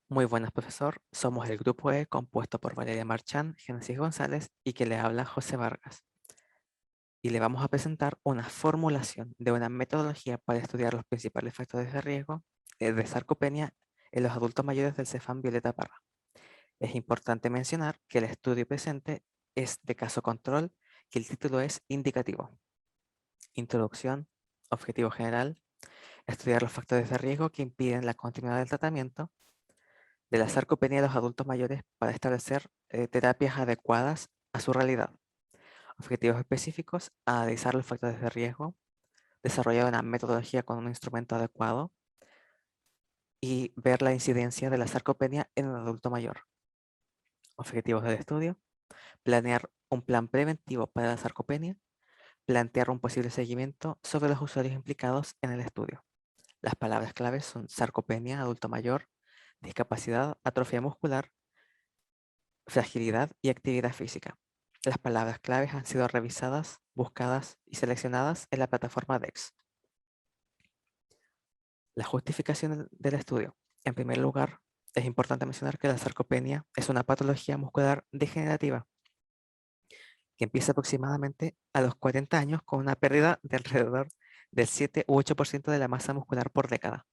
Muy buenas, profesor. Somos el grupo E compuesto por Valeria Marchán, Génesis González y que le habla José Vargas. Y le vamos a presentar una formulación de una metodología para estudiar los principales factores de riesgo de sarcopenia en los adultos mayores del Cefam Violeta Parra. Es importante mencionar que el estudio presente es de caso control, que el título es indicativo. Introducción, objetivo general, estudiar los factores de riesgo que impiden la continuidad del tratamiento de la sarcopenia de los adultos mayores para establecer terapias adecuadas a su realidad. Objetivos específicos: analizar los factores de riesgo, desarrollar una metodología con un instrumento adecuado y ver la incidencia de la sarcopenia en el adulto mayor. Objetivos del estudio: planear un plan preventivo para la sarcopenia, plantear un posible seguimiento sobre los usuarios implicados en el estudio. Las palabras claves son sarcopenia, adulto mayor, discapacidad, atrofia muscular, fragilidad y actividad física. Las palabras claves han sido revisadas, buscadas y seleccionadas en la plataforma DEX. La justificación del estudio. En primer lugar, es importante mencionar que la sarcopenia es una patología muscular degenerativa que empieza aproximadamente a los 40 años con una pérdida de alrededor del 7 u 8% de la masa muscular por década.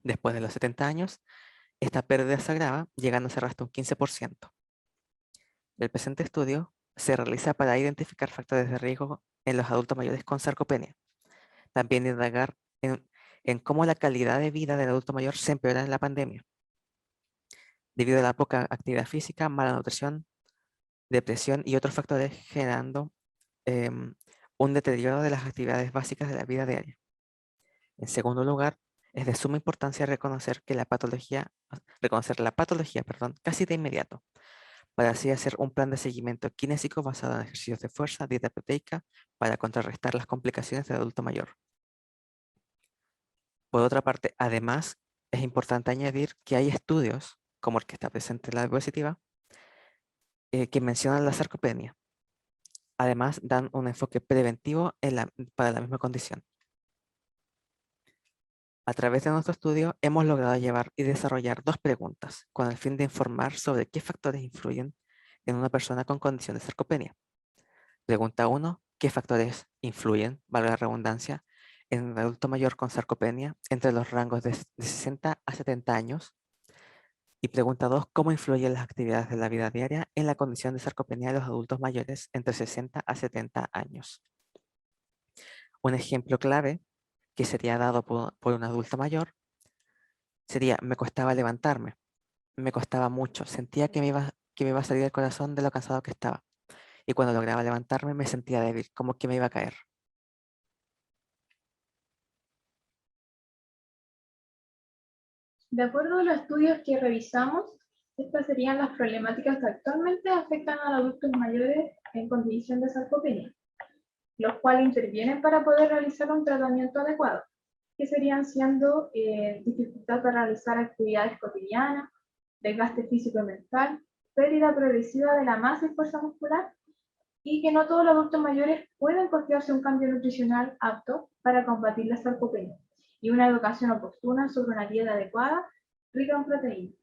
Después de los 70 años, esta pérdida se agrava, llegando a ser hasta un 15%. El presente estudio se realiza para identificar factores de riesgo en los adultos mayores con sarcopenia. También indagar en cómo la calidad de vida del adulto mayor se empeora en la pandemia, debido a la poca actividad física, mala nutrición, depresión y otros factores, generando un deterioro de las actividades básicas de la vida diaria. En segundo lugar, es de suma importancia reconocer la patología, casi de inmediato, para así hacer un plan de seguimiento kinésico basado en ejercicios de fuerza, dieta proteica, para contrarrestar las complicaciones del adulto mayor. Por otra parte, además, es importante añadir que hay estudios, como el que está presente en la diapositiva, que mencionan la sarcopenia. Además, dan un enfoque preventivo para la misma condición. A través de nuestro estudio, hemos logrado llevar y desarrollar 2 preguntas con el fin de informar sobre qué factores influyen en una persona con condición de sarcopenia. Pregunta 1. ¿Qué factores influyen, valga la redundancia, en un adulto mayor con sarcopenia entre los rangos de 60 a 70 años? Y pregunta 2. ¿Cómo influyen las actividades de la vida diaria en la condición de sarcopenia de los adultos mayores entre 60 a 70 años? Un ejemplo clave que sería dado por un adulto mayor sería: me costaba levantarme, me costaba mucho, sentía que me iba a salir el corazón de lo cansado que estaba. Y cuando lograba levantarme me sentía débil, como que me iba a caer. De acuerdo a los estudios que revisamos, estas serían las problemáticas que actualmente afectan a adultos mayores en condición de sarcopenia, los cuales intervienen para poder realizar un tratamiento adecuado, que serían siendo dificultad para realizar actividades cotidianas, desgaste físico y mental, pérdida progresiva de la masa y fuerza muscular, y que no todos los adultos mayores pueden costearse un cambio nutricional apto para combatir la sarcopenia, y una educación oportuna sobre una dieta adecuada, rica en proteínas.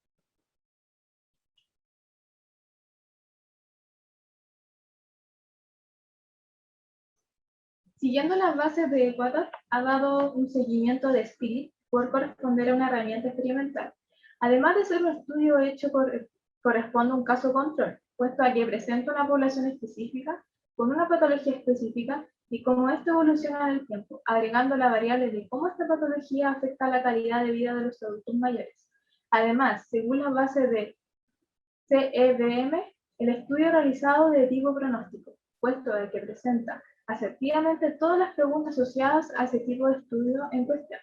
Siguiendo las bases de Ecuador, ha dado un seguimiento de SPIRIT por corresponder a una herramienta experimental. Además de ser un estudio hecho corresponde a un caso control, puesto a que presenta una población específica, con una patología específica, y cómo esto evoluciona en el tiempo, agregando la variable de cómo esta patología afecta la calidad de vida de los adultos mayores. Además, según las bases de CEBM, el estudio realizado de tipo pronóstico, puesto de que presenta asertivamente todas las preguntas asociadas a ese tipo de estudio en cuestión.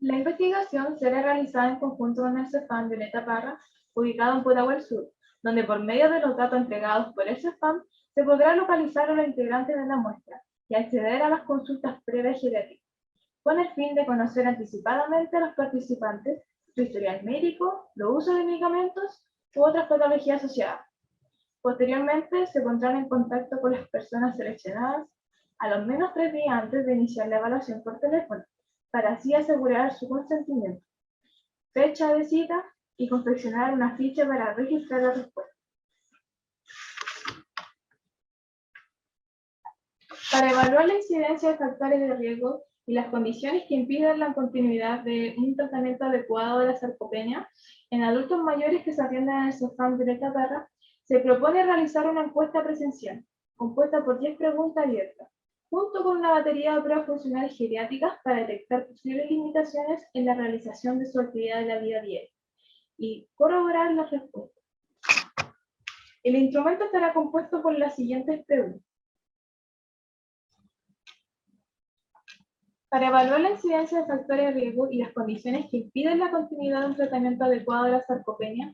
La investigación será realizada en conjunto con el Cefam Violeta Parra, ubicado en Pudahuel Sur, donde por medio de los datos entregados por el Cefam se podrá localizar a los integrantes de la muestra y acceder a las consultas previas geriátricas, con el fin de conocer anticipadamente a los participantes su historial médico, los usos de medicamentos u otras patologías asociadas. Posteriormente se pondrán en contacto con las personas seleccionadas a lo menos 3 días antes de iniciar la evaluación por teléfono, para así asegurar su consentimiento, fecha de cita y confeccionar una ficha para registrar la respuesta. Para evaluar la incidencia de factores de riesgo y las condiciones que impiden la continuidad de un tratamiento adecuado de la sarcopenia en adultos mayores que se atienden en el CEFAM Violeta Parra, se propone realizar una encuesta presencial, compuesta por 10 preguntas abiertas, junto con una batería de pruebas funcionales geriátricas para detectar posibles limitaciones en la realización de su actividad de la vida diaria y corroborar las respuestas. El instrumento estará compuesto por las siguientes preguntas. Para evaluar la incidencia de factores de riesgo y las condiciones que impiden la continuidad de un tratamiento adecuado de la sarcopenia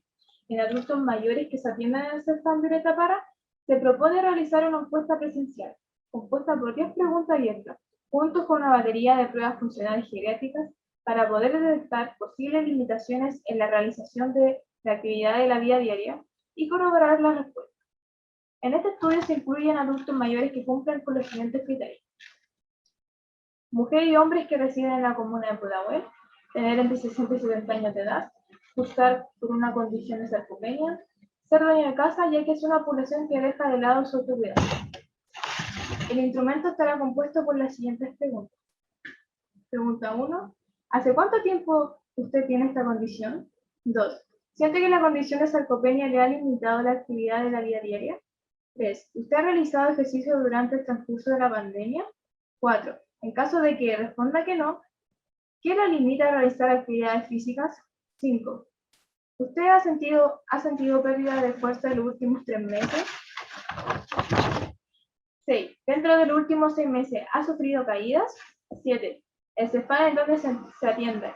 en adultos mayores que se atiendan en el CEFAM Violeta Parra, se propone realizar una encuesta presencial, compuesta por 10 preguntas abiertas, juntos con una batería de pruebas funcionales geriátricas para poder detectar posibles limitaciones en la realización de la actividad de la vida diaria y corroborar las respuestas. En este estudio se incluyen adultos mayores que cumplen con los siguientes criterios: mujeres y hombres que residen en la comuna de Pudahuel, tener entre 60 y 70 años de edad, cursar por una condición de sarcopenia, ser dueño de casa, ya que es una población que deja de lado su autocuidado. El instrumento estará compuesto por las siguientes preguntas. Pregunta 1. ¿Hace cuánto tiempo usted tiene esta condición? 2. ¿Siente que la condición de sarcopenia le ha limitado la actividad de la vida diaria? 3. ¿Usted ha realizado ejercicio durante el transcurso de la pandemia? 4. En caso de que responda que no, ¿qué la limita a realizar actividades físicas? 5. ¿Usted ha sentido pérdida de fuerza en los últimos 3 meses? 6. ¿Dentro de los últimos 6 meses ha sufrido caídas? 7. ¿El CEFAM en donde se atiende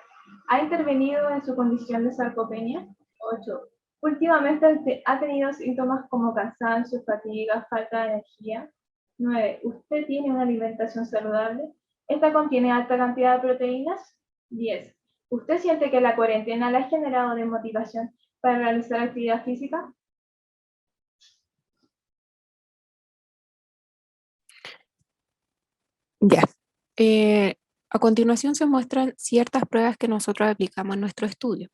ha intervenido en su condición de sarcopenia? 8. Últimamente ha tenido síntomas como cansancio, fatiga, falta de energía. 9. ¿Usted tiene una alimentación saludable? ¿Esta contiene alta cantidad de proteínas? 10. ¿Usted siente que la cuarentena le ha generado desmotivación para realizar actividad física? Ya. A continuación se muestran ciertas pruebas que nosotros aplicamos en nuestro estudio.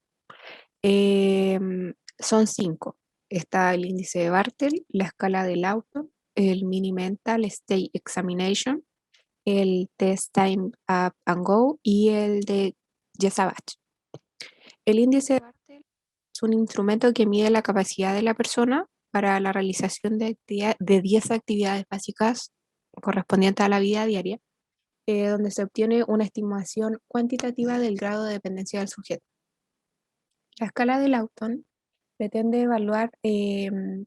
Son 5. Está el índice de Bartel, la escala del auto, el Mini Mental State Examination, el Test Time Up and Go y el de Yesavach. El índice de Bartel es un instrumento que mide la capacidad de la persona para la realización de 10 actividades básicas correspondientes a la vida diaria, donde se obtiene una estimación cuantitativa del grado de dependencia del sujeto. La escala de Lawton pretende evaluar que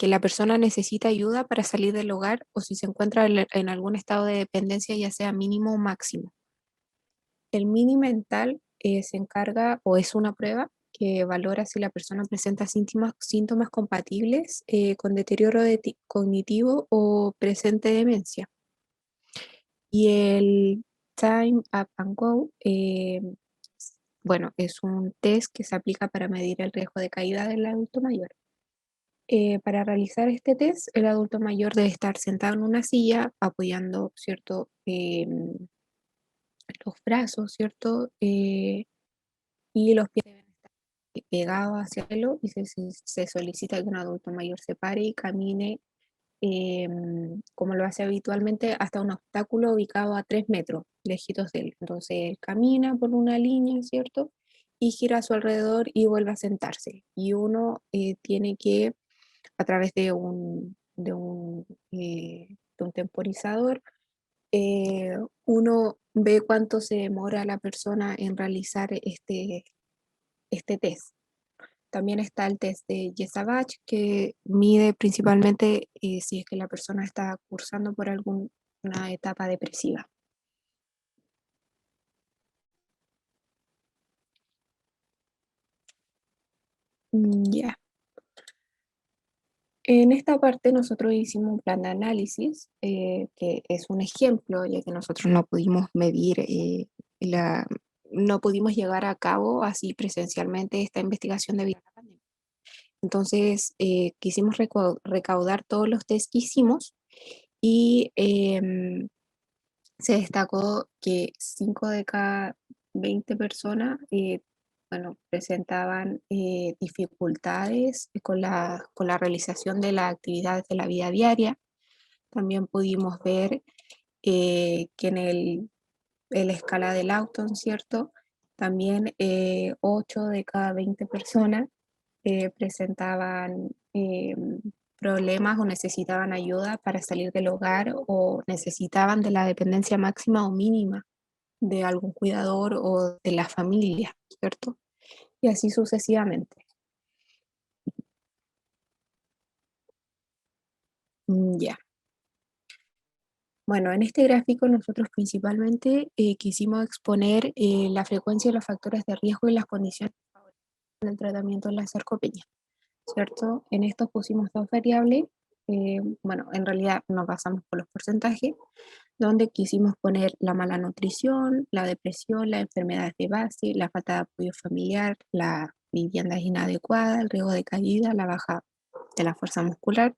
la persona necesita ayuda para salir del hogar o si se encuentra en algún estado de dependencia, ya sea mínimo o máximo. El mini mental se encarga o es una prueba que valora si la persona presenta síntomas compatibles con deterioro cognitivo o presente demencia. Y el Time Up and Go, bueno, es un test que se aplica para medir el riesgo de caída del adulto mayor. Para realizar este test, el adulto mayor debe estar sentado en una silla apoyando, ¿cierto? Los brazos, ¿cierto? Y los pies deben estar pegados hacia el suelo y se solicita que un adulto mayor se pare y camine como lo hace habitualmente, hasta un obstáculo ubicado a 3 metros, lejitos de él. Entonces él camina por una línea, ¿cierto? Y gira a su alrededor y vuelve a sentarse. Y uno tiene que, a través de un temporizador, uno ve cuánto se demora la persona en realizar este test. También está el test de Yesavach, que mide principalmente si es que la persona está cursando por alguna etapa depresiva. Ya. En esta parte nosotros hicimos un plan de análisis, que es un ejemplo, ya que nosotros no pudimos medir, no pudimos llevar a cabo así presencialmente esta investigación debido a la pandemia. Entonces, quisimos recaudar todos los test que hicimos y se destacó que 5 de cada 20 personas bueno, presentaban dificultades con la realización de las actividades de la vida diaria. También pudimos ver que en la escala del Lawton, ¿cierto? También 8 de cada 20 personas presentaban problemas o necesitaban ayuda para salir del hogar o necesitaban de la dependencia máxima o mínima de algún cuidador o de la familia, ¿cierto? Y así sucesivamente. Ya. Bueno, en este gráfico nosotros principalmente quisimos exponer la frecuencia de los factores de riesgo y las condiciones del tratamiento de la sarcopenia, ¿cierto? En esto pusimos dos variables, bueno, en realidad nos basamos por los porcentajes, donde quisimos poner la mala nutrición, la depresión, las enfermedades de base, la falta de apoyo familiar, la vivienda inadecuada, el riesgo de caída, la baja de la fuerza muscular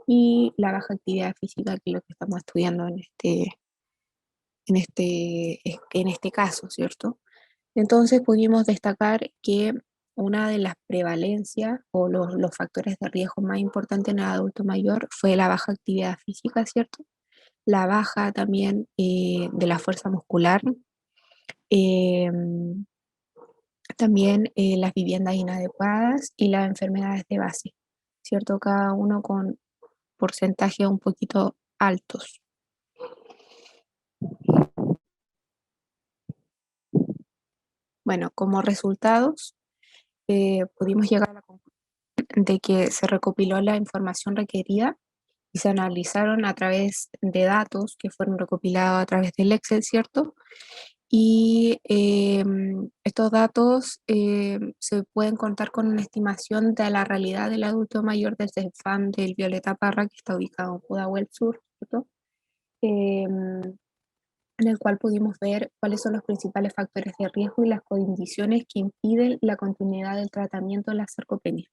y la baja actividad física, que es lo que estamos estudiando en este caso, ¿cierto? Entonces pudimos destacar que una de las prevalencias o los factores de riesgo más importantes en el adulto mayor fue la baja actividad física, ¿cierto? La baja también de la fuerza muscular, eh, también las viviendas inadecuadas y las enfermedades de base, ¿cierto? Cada uno con porcentajes un poquito altos. Bueno, como resultados, pudimos llegar a la conclusión de que se recopiló la información requerida y se analizaron a través de datos que fueron recopilados a través del Excel, ¿cierto? Y estos datos se pueden contar con una estimación de la realidad del adulto mayor desde el FAM del Violeta Parra, que está ubicado en Pudahuel Sur, ¿cierto? En el cual pudimos ver cuáles son los principales factores de riesgo y las condiciones que impiden la continuidad del tratamiento de la sarcopenia,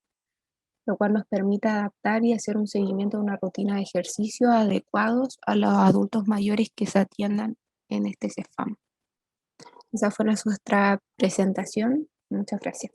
lo cual nos permite adaptar y hacer un seguimiento de una rutina de ejercicio adecuados a los adultos mayores que se atiendan en este CEFAM. Esa fue nuestra presentación. Muchas gracias.